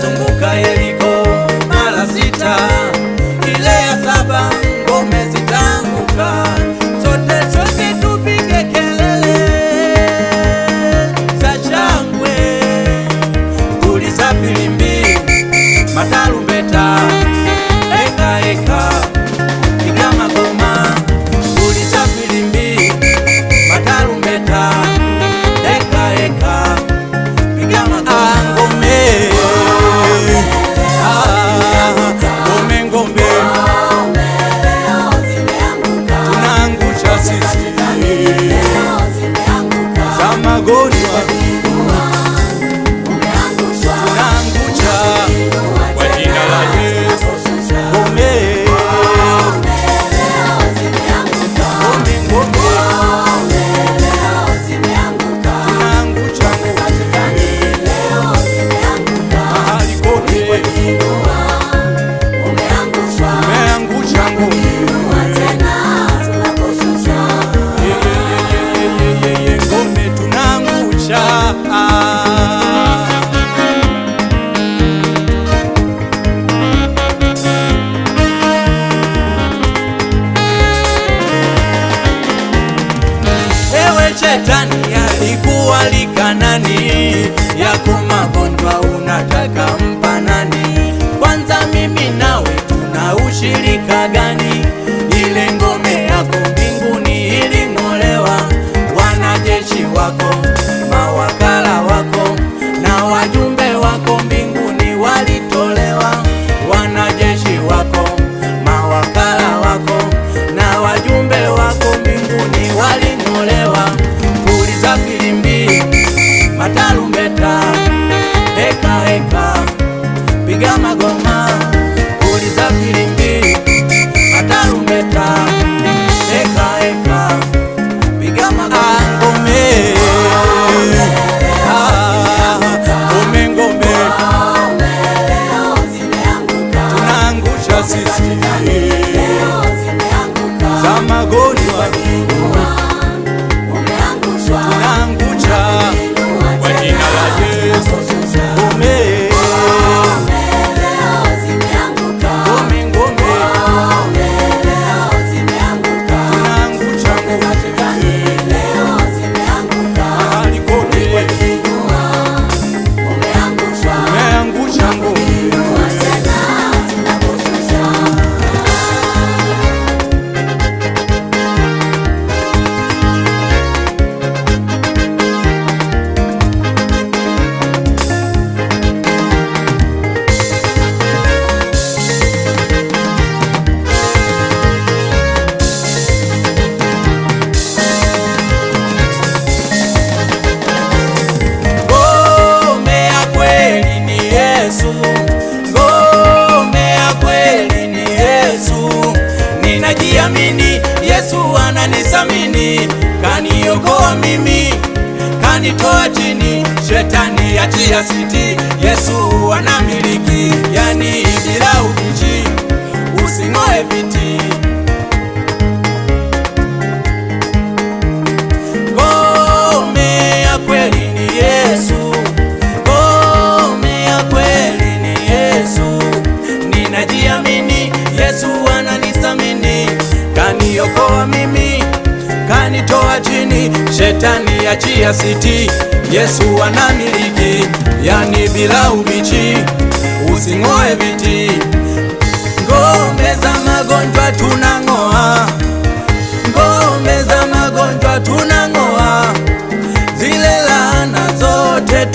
kazunguka Yeriko mara 6, ile ya 7 ngome zitanguka. Sote tupige kelele za shangwe, puliza filimbi, matarumbeta, eka eka, piga magoma, puliza filimbi, matarumbeta, eka eka, piga magoma. Ngome, ngome, ngome, tunaangusha sisi za magonjwa, tunaangusha kwa jina la Yesu. Ngome, ngome, ngome, tunaangusha mahali kote, umeangusha ngome. Ngome tunaangusha. Ewe shetani alikuwa likanani yako magonjwa, unataka mpa nani? Kwanza mimi nawe tuna ushirika gani? Ile ngome yako mbinguni iling'olewa, wanajeshi wako, mawakala wako na wajumbe wako mbinguni walitolewa. Wanajeshi wako, mawakala wako na wajumbe wako mbinguni waling'olewa. Puliza filimbi, matarumbeta, eka eka, piga magoma, puliza filimbi, matarumbeta, eka eka, piga magoma. Ngome, ngome, ngome, tunaangusha sisi za magonjwa, tunaangusha kwa jina la Yesu. Ngome, ngome, ngome, tunaangusha mahali kote, umeangusha ngome. Ngome ya kweli ni Yesu, ngome ya kweli ni Yesu. Ninajiamini, Yesu ananisamini, kaniokoa mimi, kanitoa chini, shetani achia siti. Yesu anamiliki, yani bila ubishi, using'oe viti. Ngome ya kweli ni Yesu, ngome ya kweli ni Yesu. Ninajiamini, Yesu ananisamini, kaniokoa mimi, kanitoa chini, shetani achia siti. Yesu anamiliki, yani bila ubishi, using'oe viti. Ngome za magonjwa tunang'oa, ngome za magonjwa tunang'oa, zile laana zote